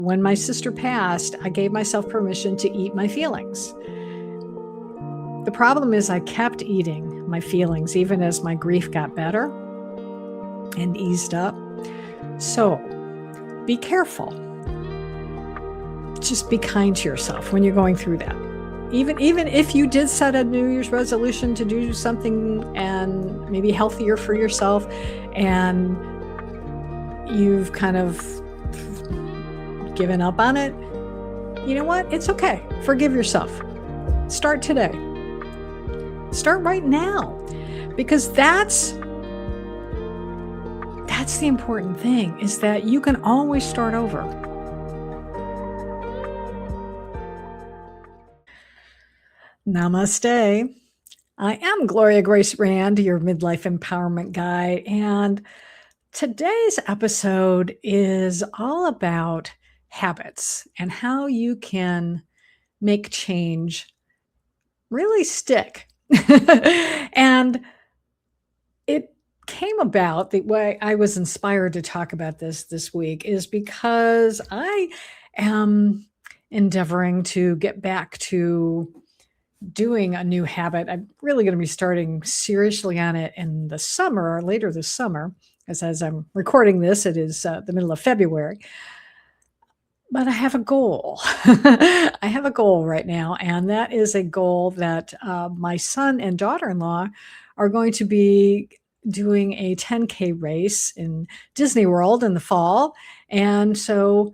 When my sister passed, I gave myself permission to eat my feelings. The problem is I kept eating my feelings even as my grief got better and eased up. So be careful. Just be kind to yourself when you're going through that. Even if you did set a New Year's resolution to do something and maybe healthier for yourself, and you've kind of given up on it, you know what? It's okay. Forgive yourself. Start today. Start right now, because that's the important thing, is that you can always start over. Namaste. I am Gloria Grace Rand, your midlife empowerment guide, and today's episode is all about habits and how you can make change really stick. And it came about, the way I was inspired to talk about this week is because I am endeavoring to get back to doing a new habit. I'm really going to be starting seriously on it in the summer, or later this summer, as I'm recording this, it is the middle of February. But I have a goal. I have a goal right now, and that is a goal that my son and daughter-in-law are going to be doing a 10K race in Disney World in the fall. And so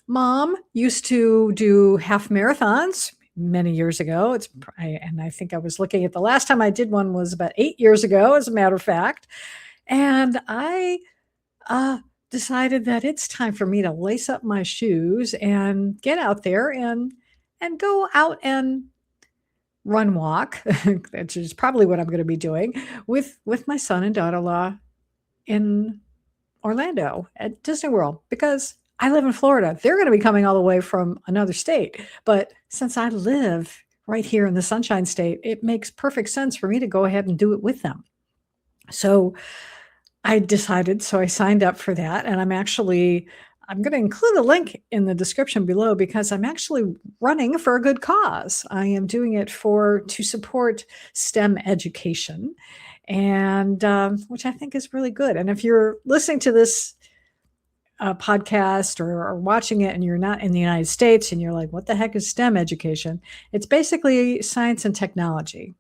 Mom used to do half marathons many years ago. And I think I was looking at the last time I did one was about 8 years ago, as a matter of fact. And I decided that it's time for me to lace up my shoes and get out there and go out and run walk, which is probably what I'm going to be doing with my son and daughter-in-law in Orlando at Disney World, because I live in Florida. They're going to be coming all the way from another state. But since I live right here in the Sunshine State, it makes perfect sense for me to go ahead and do it with them. So I signed up for that, and I'm going to include a link in the description below, because I'm actually running for a good cause. I am doing it to support STEM education, and which I think is really good. And if you're listening to this podcast or watching it and you're not in the United States and you're like, what the heck is STEM education? It's basically science and technology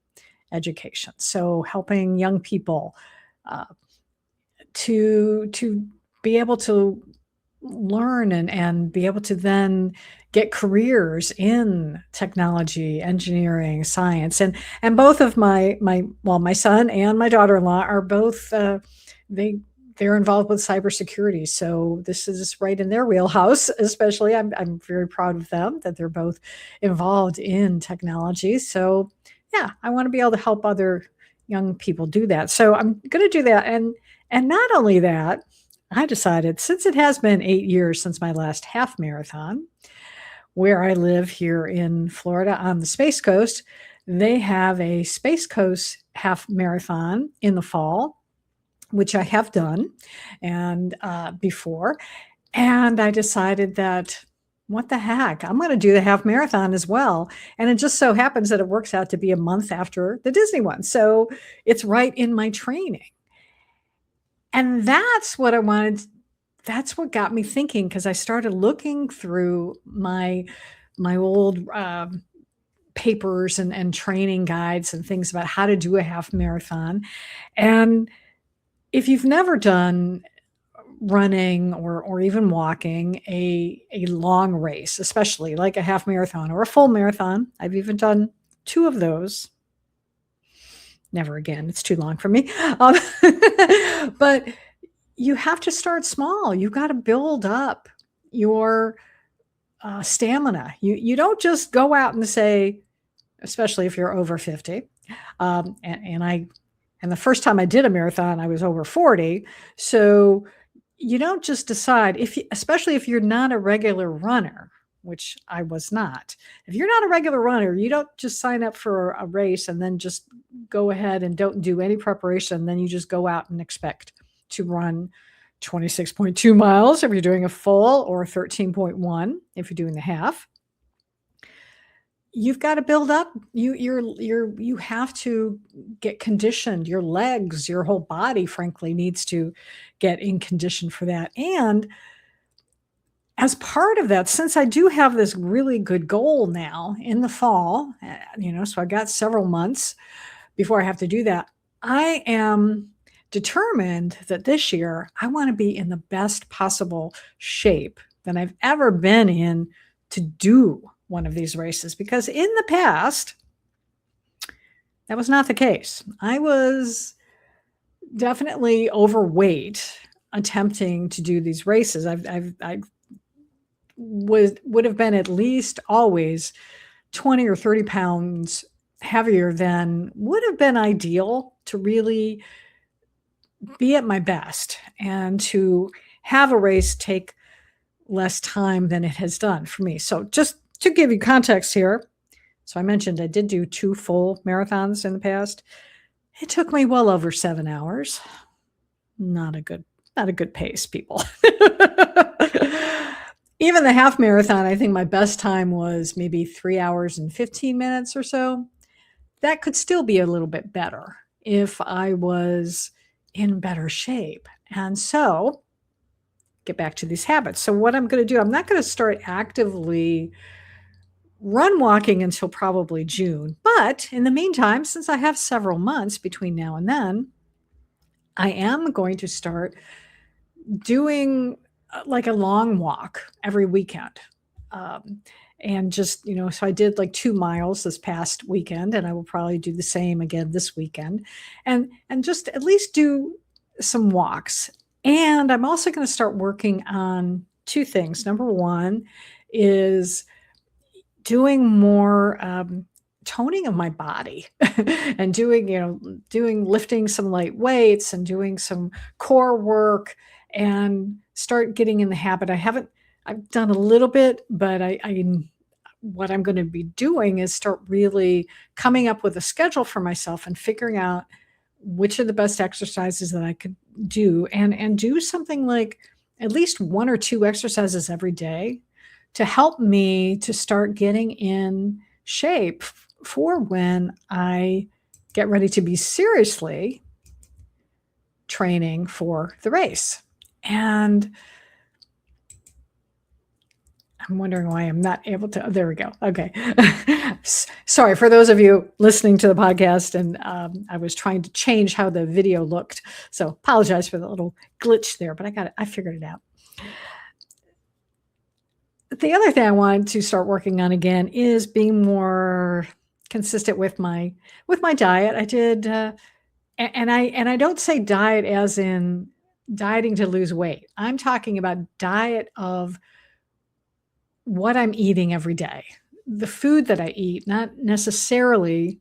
education. So helping young people to be able to learn and be able to then get careers in technology, engineering, science. And both of my son and my daughter-in-law are both they're involved with cybersecurity. So this is right in their wheelhouse, especially. I'm very proud of them that they're both involved in technology. So yeah, I want to be able to help other young people do that. So I'm going to do that. And not only that, I decided, since it has been 8 years since my last half marathon, where I live here in Florida on the Space Coast, they have a Space Coast half marathon in the fall, which I have done and before. And I decided that, what the heck, I'm going to do the half marathon as well. And it just so happens that it works out to be a month after the Disney one. So it's right in my training. And that's what got me thinking, because I started looking through my old papers and training guides and things about how to do a half marathon. And if you've never done running or even walking a long race, especially like a half marathon or a full marathon, I've even done 2 of those. Never again. It's too long for me. But you have to start small. You've got to build up your stamina. You don't just go out and say, especially if you're over 50. And the first time I did a marathon, I was over 40. So you don't just decide, especially if you're not a regular runner, which I was not. If you're not a regular runner, you don't just sign up for a race and then just go ahead and don't do any preparation. Then you just go out and expect to run 26.2 miles if you're doing a full, or 13.1 if you're doing the half. You've got to build up. You have to get conditioned. Your legs, your whole body, frankly, needs to get in condition for that. And as part of that, since I do have this really good goal now in the fall, so I got several months before I have to do that, I am determined that this year I want to be in the best possible shape that I've ever been in to do one of these races, because in the past, that was not the case. I was definitely overweight attempting to do these races. I would have been at least always 20 or 30 pounds heavier than would have been ideal to really be at my best and to have a race take less time than it has done for me. So just to give you context here, so I mentioned I did do 2 full marathons in the past. It took me well over 7 hours. Not a good pace, people. Even the half marathon, I think my best time was maybe 3 hours and 15 minutes or so. That could still be a little bit better if I was in better shape. And so, get back to these habits. So what I'm going to do, I'm not going to start actively run walking until probably June. But in the meantime, since I have several months between now and then, I am going to start doing like a long walk every weekend. And just, so I did like 2 miles this past weekend, and I will probably do the same again this weekend, and just at least do some walks. And I'm also going to start working on 2 things. Number 1 is doing more toning of my body and doing lifting some light weights and doing some core work, and start getting in the habit. I've done a little bit, but what I'm going to be doing is start really coming up with a schedule for myself and figuring out which are the best exercises that I could do, and do something like at least 1 or 2 exercises every day to help me to start getting in shape for when I get ready to be seriously training for the race. And I'm wondering why I'm not able to. Oh, there we go. Okay. Sorry for those of you listening to the podcast, and I was trying to change how the video looked. So apologize for the little glitch there, but I figured it out. The other thing I wanted to start working on again is being more consistent with my diet. I did, and I don't say diet as in dieting to lose weight. I'm talking about diet of what I'm eating every day, the food that I eat, not necessarily,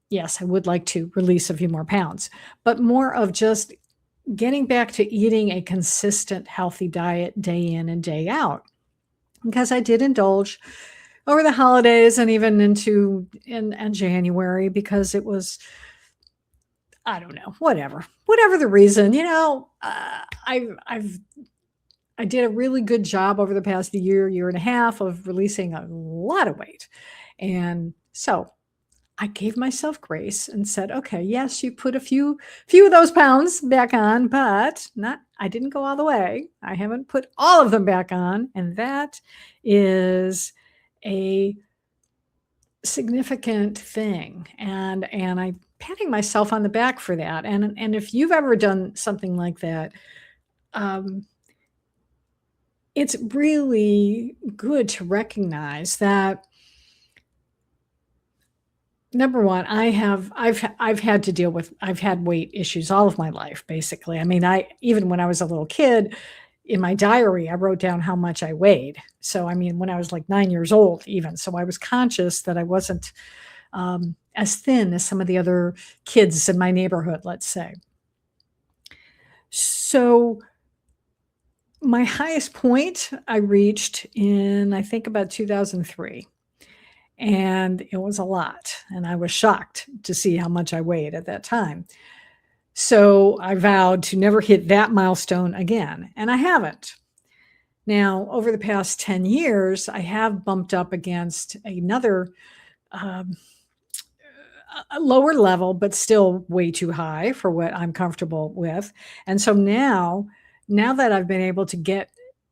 yes, I would like to release a few more pounds, but more of just getting back to eating a consistent, healthy diet day in and day out. Because I did indulge over the holidays and even into in January, because it was, I don't know, whatever the reason, I did a really good job over the past year and a half of releasing a lot of weight. And so I gave myself grace and said, okay, yes, you put a few of those pounds back on, but I didn't go all the way. I haven't put all of them back on. And that is a significant thing. And I'm patting myself on the back for that. And if you've ever done something like that, it's really good to recognize that, number 1, I've had to deal with, I've had weight issues all of my life, basically. I mean, even when I was a little kid, in my diary, I wrote down how much I weighed. So, I mean, when I was like 9 years old, even. So I was conscious that I wasn't as thin as some of the other kids in my neighborhood, let's say. So my highest point I reached in, I think, about 2003. And it was a lot. And I was shocked to see how much I weighed at that time. So I vowed to never hit that milestone again, and I haven't. Now, over the past 10 years, I have bumped up against another um, a lower level, but still way too high for what I'm comfortable with. And so now that I've been able to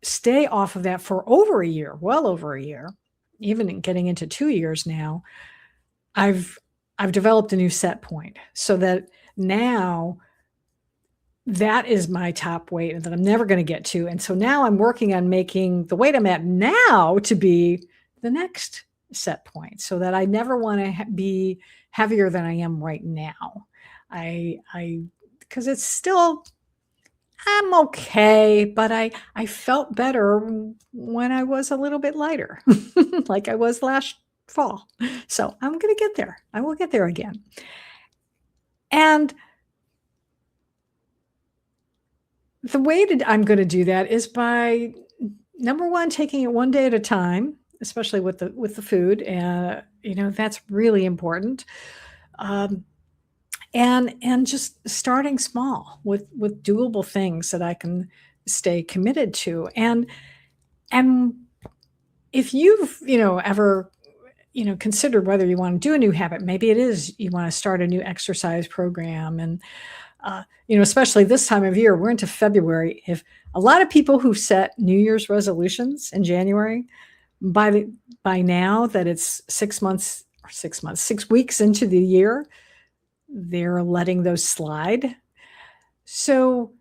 stay off of that for over a year, well over a year, even getting into 2 years now, I've I've developed a new set point so that now that is my top weight that I'm never gonna get to, and so now I'm working on making the weight I'm at now to be the next set point so that I never wanna be heavier than I am right now. I because it's still I'm okay, but I felt better when I was a little bit lighter, like I was last fall. So I'm gonna get there. I will get there again. And the way that I'm gonna do that is by, number 1, taking it one day at a time, especially with the food, that's really important. Um, and just starting small with doable things that I can stay committed to. And if you've, ever, considered whether you wanna do a new habit, maybe it is you wanna start a new exercise program and especially this time of year, we're into February. If a lot of people who set New Year's resolutions in January, by the by now that it's 6 weeks into the year, they're letting those slide. So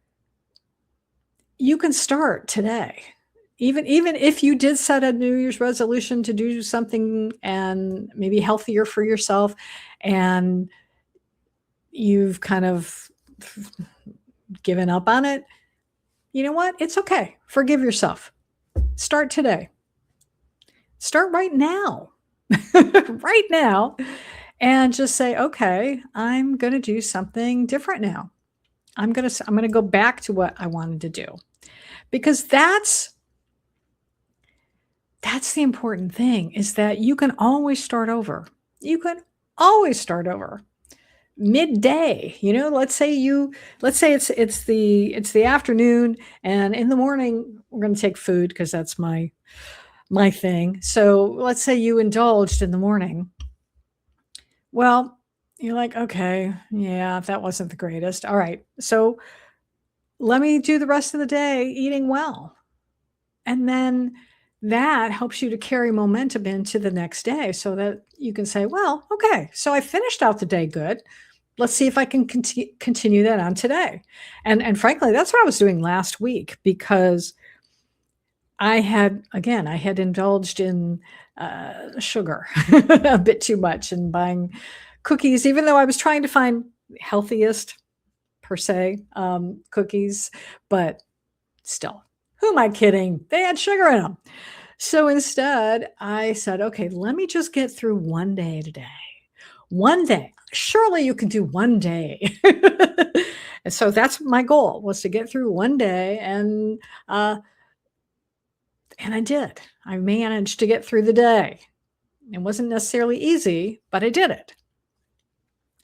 you can start today. Even if you did set a New Year's resolution to do something and maybe healthier for yourself, and you've kind of given up on it, you know what? It's okay. Forgive yourself. Start today. Start right now. Right now. And just say, okay, I'm going to do something different now. I'm going to go back to what I wanted to do. Because that's the important thing, is that you can always start over. You can always start over. Midday, let's say it's the afternoon, and in the morning we're going to take food because that's my thing. So let's say you indulged in the morning. Well, you're like, okay, yeah, that wasn't the greatest. All right, so let me do the rest of the day eating well, and then that helps you to carry momentum into the next day so that you can say, well, okay, so I finished out the day good. Let's see if I can continue that on today. And frankly, that's what I was doing last week, because I had indulged in sugar a bit too much and buying cookies, even though I was trying to find healthiest per se cookies, but still, who am I kidding? They had sugar in them. So instead, I said, okay, let me just get through one day today. One day. Surely you can do one day. And so that's my goal, was to get through one day, and I did. I managed to get through the day. It wasn't necessarily easy, but I did it.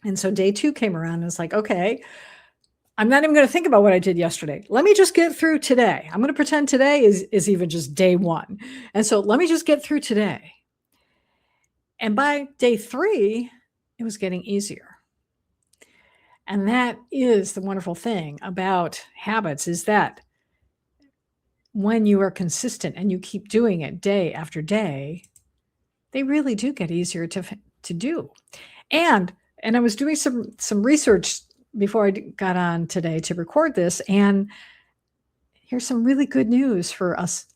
And so day 2 came around and it's like, okay, I'm not even going to think about what I did yesterday. Let me just get through today. I'm going to pretend today is even just day 1. And so let me just get through today. And by day 3, it was getting easier. And that is the wonderful thing about habits, is that when you are consistent and you keep doing it day after day, they really do get easier to do. And I was doing some research before I got on today to record this, and here's some really good news for us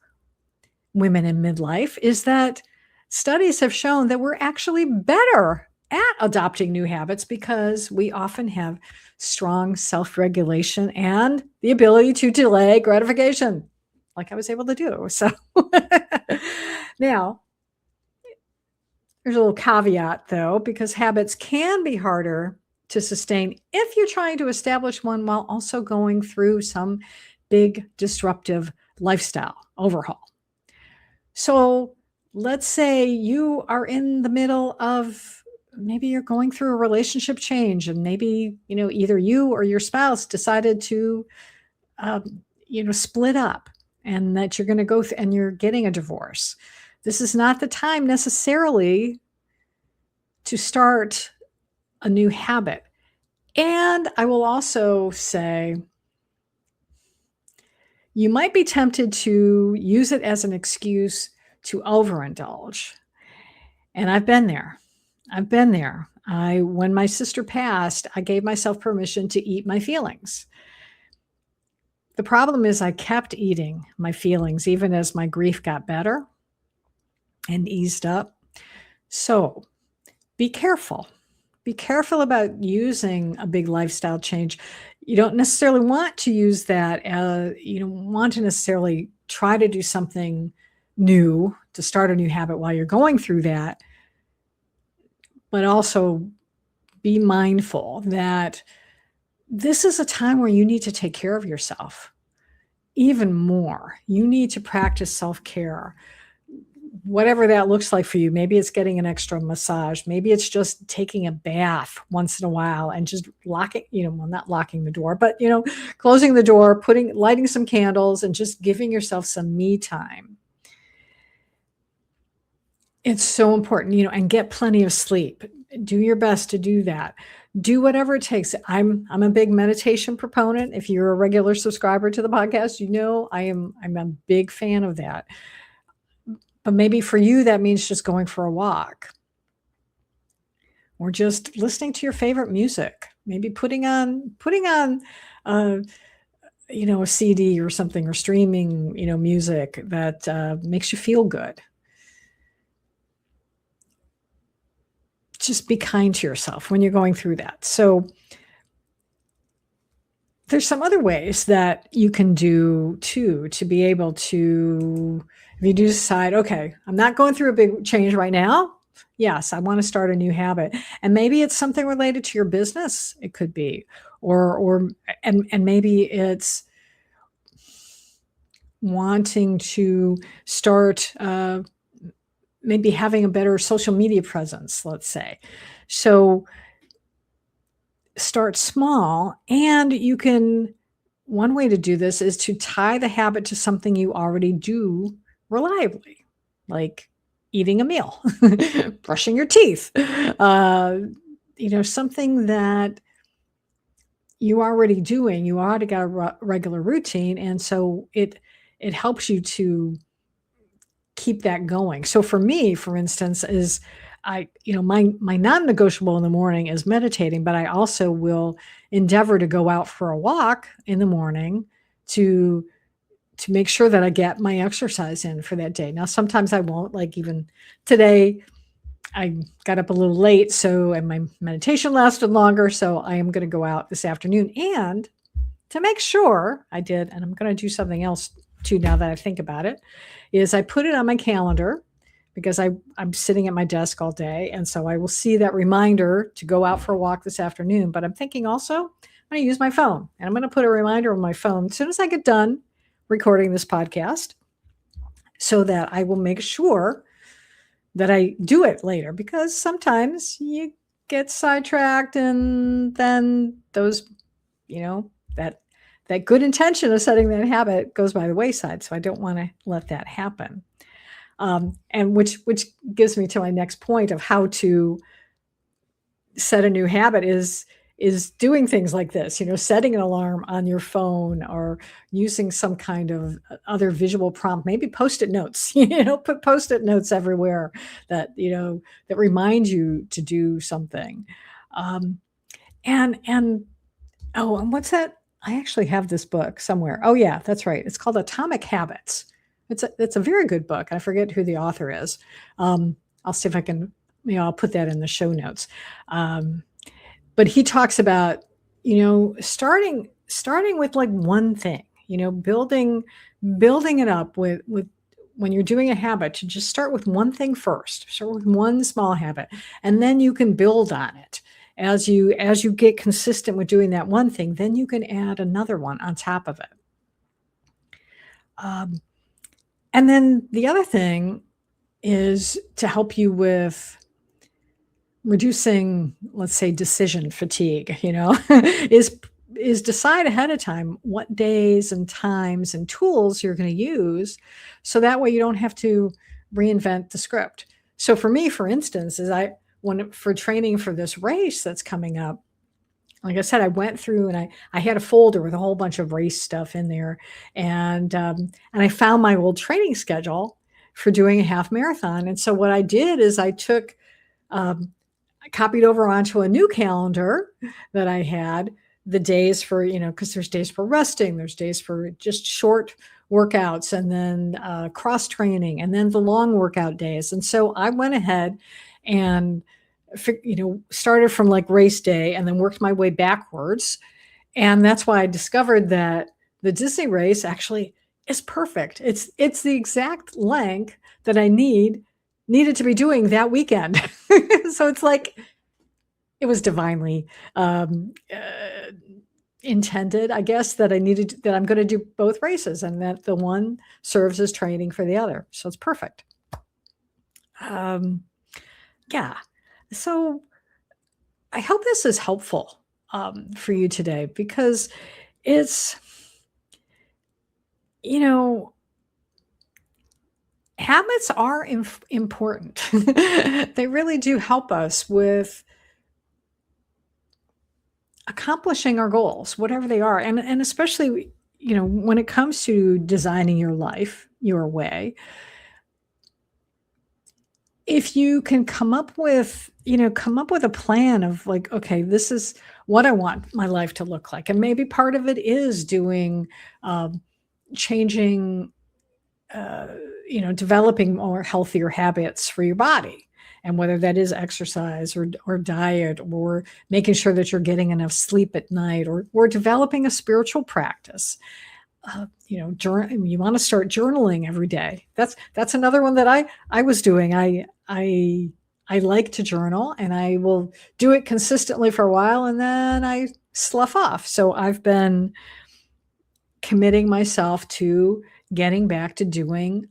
women in midlife, is that studies have shown that we're actually better at adopting new habits because we often have strong self-regulation and the ability to delay gratification, like I was able to do. So now, there's a little caveat though, because habits can be harder to sustain if you're trying to establish one while also going through some big disruptive lifestyle overhaul. So let's say you are in the middle of maybe you're going through a relationship change, and maybe, either you or your spouse decided to, split up, and that you're going to and you're getting a divorce. This is not the time necessarily to start a new habit. And I will also say, you might be tempted to use it as an excuse to overindulge. And I've been there. When my sister passed, I gave myself permission to eat my feelings. The problem is I kept eating my feelings even as my grief got better and eased up. So be careful. Be careful about using a big lifestyle change. You don't necessarily want to use that you don't want to necessarily try to do something new, to start a new habit while you're going through that. But also be mindful that this is a time where you need to take care of yourself even more. You need to practice self-care, whatever that looks like for you. Maybe it's getting an extra massage. Maybe it's just taking a bath once in a while and just locking, not locking the door, but, closing the door, lighting some candles, and just giving yourself some me time. It's so important, and get plenty of sleep. Do your best to do that. Do whatever it takes. I'm a big meditation proponent. If you're a regular subscriber to the podcast, I'm a big fan of that. But maybe for you, that means just going for a walk, or just listening to your favorite music. Maybe putting on a CD or something, or streaming, music that makes you feel good. Just be kind to yourself when you're going through that. So there's some other ways that you can do too, to be able to, if you do decide, okay, I'm not going through a big change right now. Yes, I want to start a new habit. And maybe it's something related to your business. It could be, and maybe it's wanting to start, maybe having a better social media presence, let's say. So start small, and one way to do this is to tie the habit to something you already do reliably, like eating a meal, brushing your teeth, something that you already doing. You already got a regular routine, and so it helps you to keep that going. So for me, for instance, is my non-negotiable in the morning is meditating, but I also will endeavor to go out for a walk in the morning to make sure that I get my exercise in for that day. Now, sometimes I won't, like even today, I got up a little late, and my meditation lasted longer. So I am going to go out this afternoon, and to make sure I did, and I'm going to do something else too now that I think about it, is I put it on my calendar, because I'm sitting at my desk all day. And so I will see that reminder to go out for a walk this afternoon. But I'm thinking also, I'm going to use my phone, and I'm going to put a reminder on my phone as soon as I get done recording this podcast, so that I will make sure that I do it later, because sometimes you get sidetracked, and then those, that good intention of setting that habit goes by the wayside. So I don't want to let that happen. And which gives me to my next point of how to set a new habit is doing things like this, setting an alarm on your phone, or using some kind of other visual prompt, maybe Post-it notes, put Post-it notes everywhere that remind you to do something. And what's that? I actually have this book somewhere. Oh yeah, that's right. It's called Atomic Habits. It's a very good book. I forget who the author is. I'll see if I can, I'll put that in the show notes. But he talks about, starting with like one thing, building it up with when you're doing a habit, to just start with one thing first, start with one small habit, and then you can build on it. As you get consistent with doing that one thing, then you can add another one on top of it. And then the other thing is to help you with reducing, let's say, decision fatigue, is decide ahead of time what days and times and tools you're going to use, so that way you don't have to reinvent the script. So for me, for instance, is I when for training for this race that's coming up, like I said, I went through and I had a folder with a whole bunch of race stuff in there, and I found my old training schedule for doing a half marathon. And so what I did is um, I copied over onto a new calendar that I had the days for, because there's days for resting, there's days for just short workouts, and then cross training, and then the long workout days. And so I went ahead and started from like race day and then worked my way backwards. And that's why I discovered that the Disney race actually is perfect. It's the exact length that I needed to be doing that weekend. So it's like it was divinely intended, I guess, that I'm going to do both races, and that the one serves as training for the other. So it's perfect. Yeah. So I hope this is helpful for you today, because it's, habits are important. They really do help us with accomplishing our goals, whatever they are. And especially, when it comes to designing your life your way, if you can come up with a plan of like, okay, this is what I want my life to look like. And maybe part of it is doing, changing, developing more healthier habits for your body. And whether that is exercise or diet, or making sure that you're getting enough sleep at night, or developing a spiritual practice. You want to start journaling every day. That's another one that I was doing. I like to journal, and I will do it consistently for a while, and then I slough off. So I've been committing myself to getting back to doing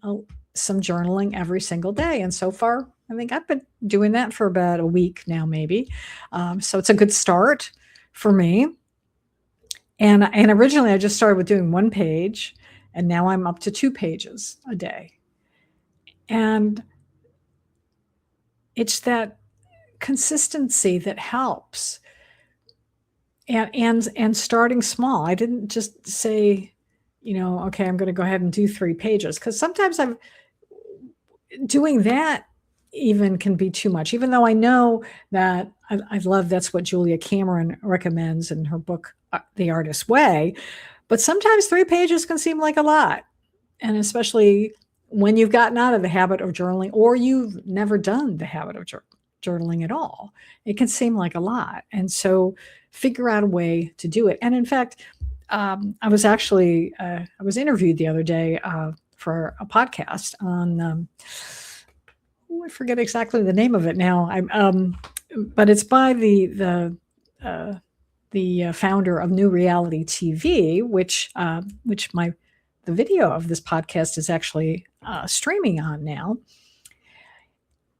some journaling every single day. And so far, I think I've been doing that for about a week now, maybe. So it's a good start for me. And originally I just started with doing 1 page, and now I'm up to 2 pages a day. And it's that consistency that helps. And starting small. I didn't just say, okay, I'm going to go ahead and do 3 pages, because sometimes I'm doing that even can be too much, even though I know that I love, that's what Julia Cameron recommends in her book, The Artist's Way. But sometimes 3 pages can seem like a lot. And especially when you've gotten out of the habit of journaling, or you've never done the habit of journaling at all, it can seem like a lot. And so figure out a way to do it. And in fact, I was interviewed the other day for a podcast on, I forget exactly the name of it now. But it's by the founder of New Reality TV, which the video of this podcast is actually streaming on now.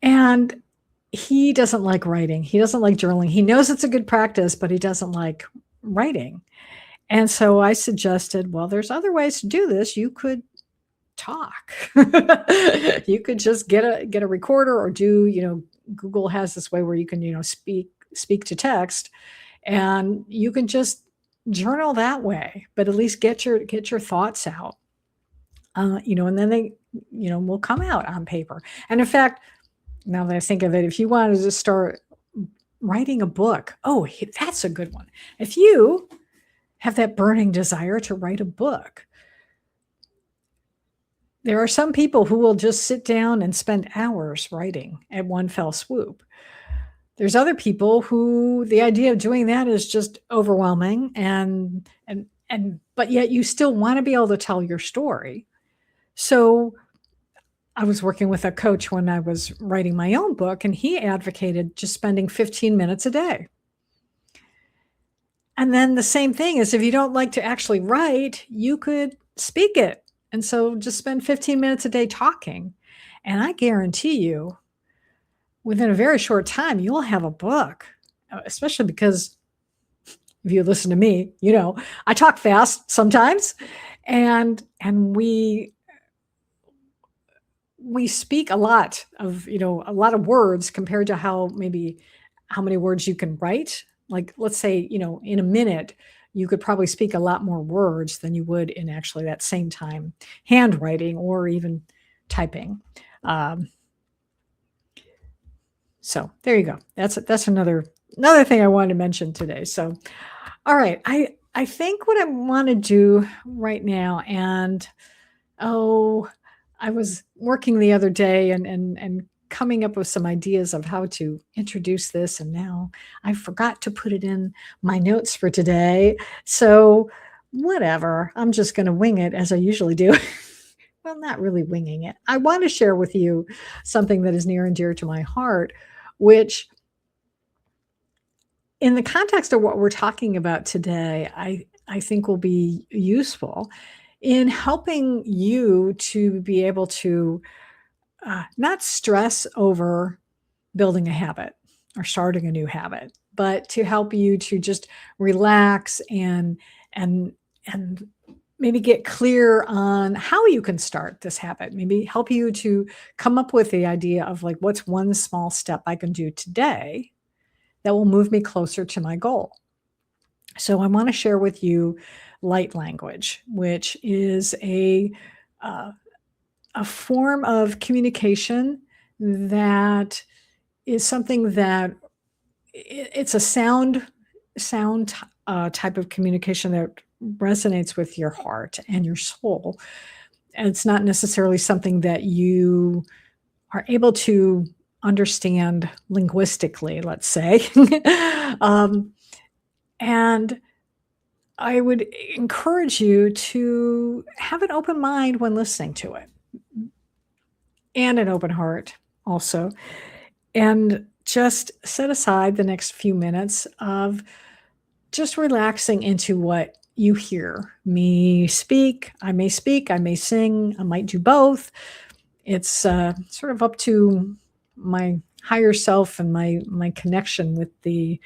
And he doesn't like writing. He doesn't like journaling. He knows it's a good practice, but he doesn't like writing. And so I suggested, well, there's other ways to do this. You could talk. You could just get a recorder, or do, Google has this way where you can, speak to text, and you can just journal that way, but at least get your thoughts out. And then they, will come out on paper. And in fact, now that I think of it, if you wanted to start writing a book, oh, that's a good one. If you have that burning desire to write a book, there are some people who will just sit down and spend hours writing at one fell swoop. There's other people who the idea of doing that is just overwhelming, but yet you still want to be able to tell your story. So I was working with a coach when I was writing my own book, and he advocated just spending 15 minutes a day. And then the same thing is, if you don't like to actually write, you could speak it. And so just spend 15 minutes a day talking. And I guarantee you within a very short time, you'll have a book, especially because if you listen to me, I talk fast sometimes, and we speak a lot of, a lot of words compared to how many words you can write. Like, let's say, in a minute, you could probably speak a lot more words than you would in actually that same time handwriting or even typing. Um, so there you go. That's another thing I wanted to mention today. So, all right, I think what I want to do right now, and oh, I was working the other day and coming up with some ideas of how to introduce this, and now I forgot to put it in my notes for today. So, whatever, I'm just going to wing it as I usually do. Well, not really winging it. I want to share with you something that is near and dear to my heart, which, in the context of what we're talking about today, I think will be useful in helping you to be able to not stress over building a habit or starting a new habit, but to help you to just relax and and maybe get clear on how you can start this habit. Maybe help you to come up with the idea of, like, what's one small step I can do today that will move me closer to my goal. So I want to share with you light language, which is uh, a form of communication that is something that it's a sound type of communication that resonates with your heart and your soul. And it's not necessarily something that you are able to understand linguistically, let's say. um, and I would encourage you to have an open mind when listening to it, and an open heart also. And just set aside the next few minutes of just relaxing into what you hear me speak. I may speak, I may sing, I might do both. It's sort of up to my higher self and my connection with the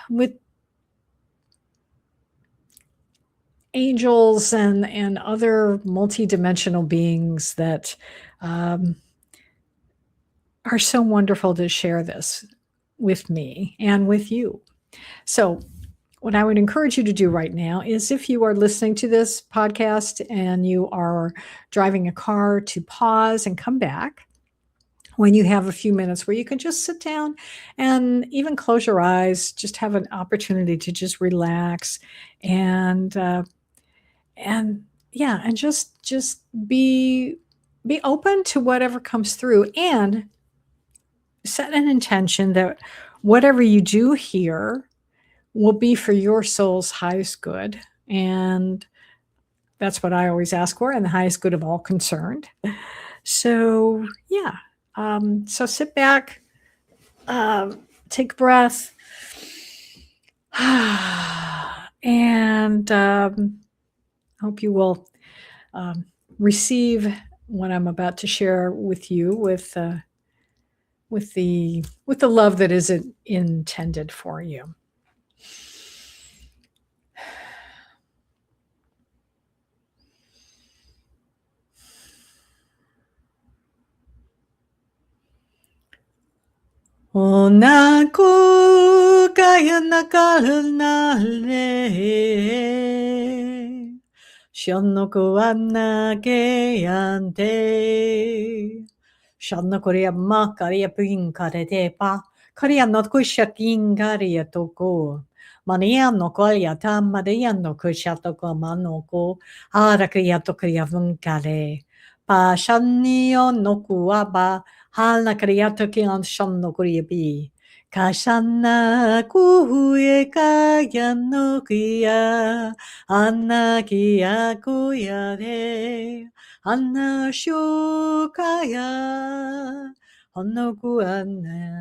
with angels and other multidimensional beings that um, are so wonderful to share this with me and with you. So, what I would encourage you to do right now is, if you are listening to this podcast and you are driving a car, to pause and come back when you have a few minutes where you can just sit down and even close your eyes, just have an opportunity to just relax and yeah, and just be open to whatever comes through, and set an intention that whatever you do here will be for your soul's highest good. And that's what I always ask for, and the highest good of all concerned. So, yeah. So sit back, take a breath, and hope you will receive what I'm about to share with you with the love that is intended for you. Onako kaya nakalnale Shonnoko anake ante Shonnokoria makaria pinkare depa Karia no kushakin garia toko Mania no kolia tamaria no kushatoko manoko Arakria tokria vunkare Pa shanio no kuaba Hala kriyato ki an shanno kuriyabi. Kashana kuye kaya no kiya. Anna kiya kuya de. Anna shukaya. Anno kuana.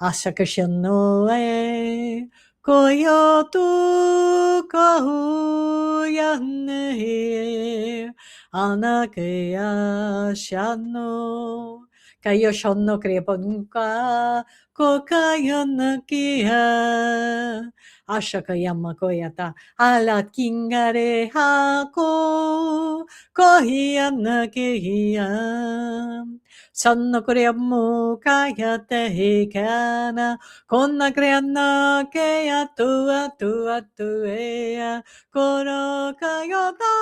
Asakashano e. Koyoto kahuyane. Anakea shano kayo shonno kriyapunka, ko kayo nakia. Asha kayama koyata, ala kingare hako, kohiya nakia. Sonno kriyamu kayate hikana, konna kriyana keya tua tua tuea, koro kayota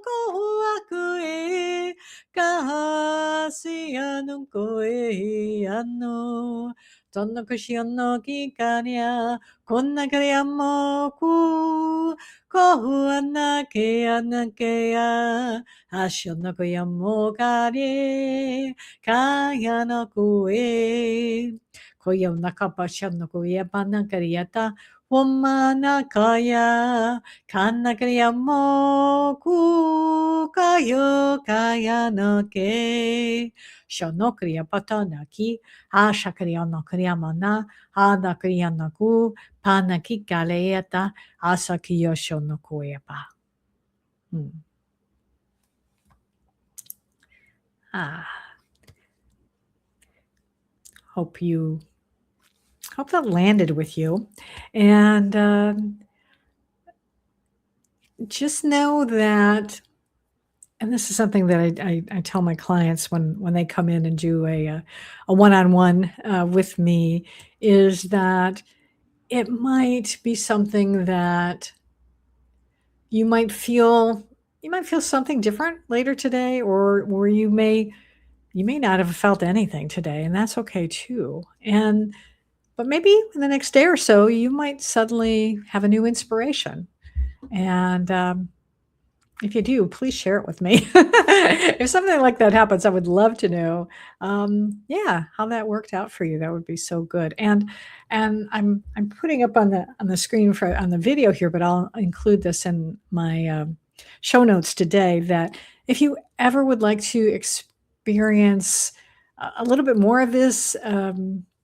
kohuakue, kahasianu koe ano. Sonno kushiano kikanya, konna kriyamo ku, kohuanakeya, ashono kuyamo kare, kaya no kue. Koyo nakapasha no kuya panakariata, womana kaya, kanakariamo ku, kayo kaya no ke. Shono kriya patana ki, asha kriya no kriyamana, ada kriya no ku, panaki kaleata, asa kiyo shono kuya pa. Hope that landed with you. And just know that, and this is something that I tell my clients when they come in and do a one-on-one with me, is that it might be something that you might feel something different later today, or you may not have felt anything today, and that's okay too. But maybe in the next day or so, you might suddenly have a new inspiration. And if you do, please share it with me. If something like that happens, I would love to know, how that worked out for you. That would be so good. And I'm putting up on the screen on the video here, but I'll include this in my show notes today, that if you ever would like to experience a little bit more of this,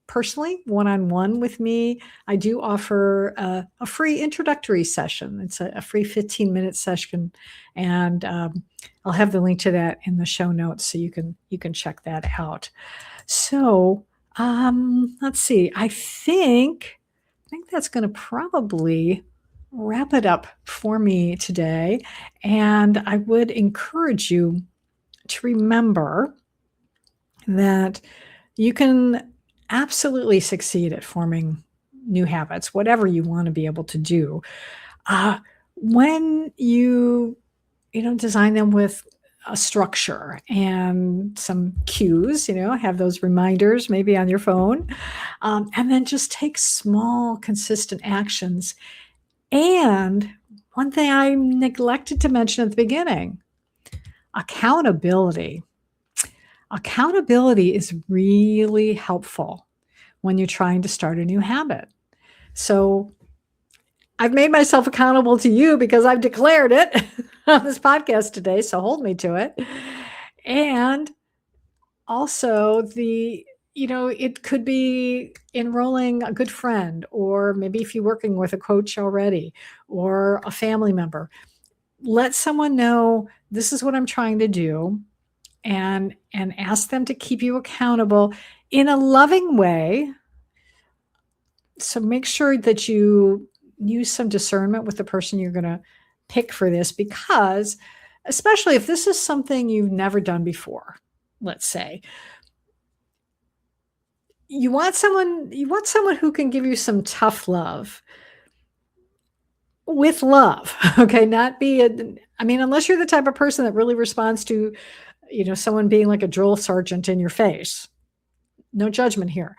personally, one-on-one with me, I do offer a free introductory session. It's a free 15-minute session, and I'll have the link to that in the show notes, so you can check that out. So let's see. I think that's going to probably wrap it up for me today, and I would encourage you to remember that you can absolutely succeed at forming new habits, whatever you want to be able to do, when you design them with a structure and some cues, have those reminders maybe on your phone, and then just take small, consistent actions. And one thing I neglected to mention at the beginning, accountability. Accountability is really helpful when you're trying to start a new habit. So I've made myself accountable to you because I've declared it on this podcast today, so hold me to it. And also it could be enrolling a good friend, or maybe if you're working with a coach already or a family member, let someone know this is what I'm trying to do, and ask them to keep you accountable in a loving way. So make sure that you use some discernment with the person you're going to pick for this, because especially if this is something you've never done before, let's say, you want someone who can give you some tough love with love. Okay. Unless you're the type of person that really responds to, someone being like a drill sergeant in your face. No judgment here.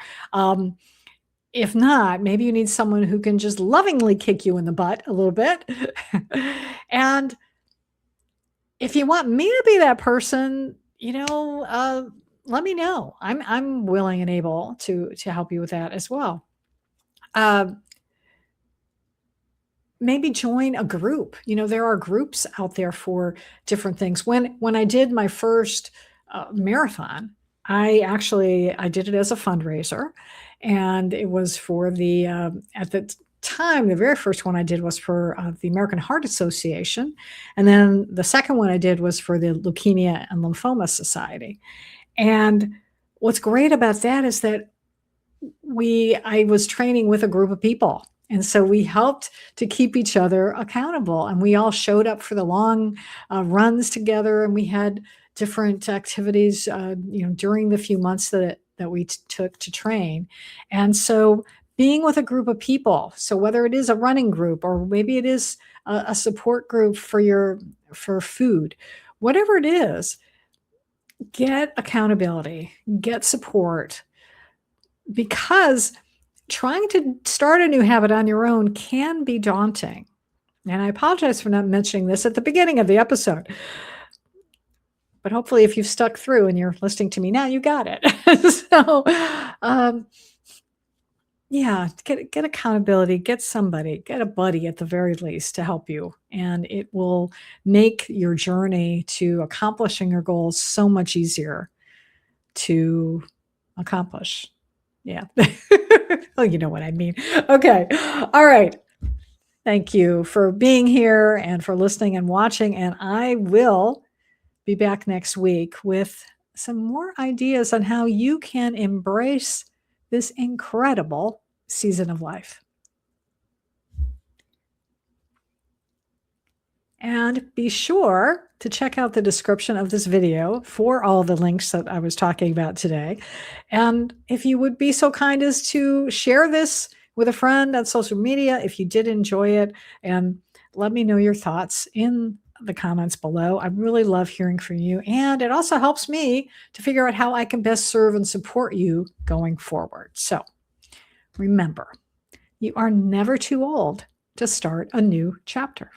If not, maybe you need someone who can just lovingly kick you in the butt a little bit. And if you want me to be that person, let me know. I'm willing and able to help you with that as well. Maybe join a group. There are groups out there for different things. When I did my first marathon, I did it as a fundraiser, and it was for at the time, the very first one I did was for the American Heart Association. And then the second one I did was for the Leukemia and Lymphoma Society. And what's great about that is that I was training with a group of people. And so we helped to keep each other accountable. And we all showed up for the long runs together. And we had different activities, during the few months that we took to train. And so being with a group of people, so whether it is a running group or maybe it is a support group for food, whatever it is, get accountability, get support, because trying to start a new habit on your own can be daunting. And I apologize for not mentioning this at the beginning of the episode, but hopefully, if you've stuck through and you're listening to me now, you got it. So, um, yeah, get accountability, get somebody, get a buddy at the very least to help you, and it will make your journey to accomplishing your goals so much easier to accomplish. Yeah. Oh, you know what I mean. Okay. All right. Thank you for being here and for listening and watching. And I will be back next week with some more ideas on how you can embrace this incredible season of life. And be sure to check out the description of this video for all the links that I was talking about today. And if you would be so kind as to share this with a friend on social media, if you did enjoy it, and let me know your thoughts in the comments below. I really love hearing from you. And it also helps me to figure out how I can best serve and support you going forward. So remember, you are never too old to start a new chapter.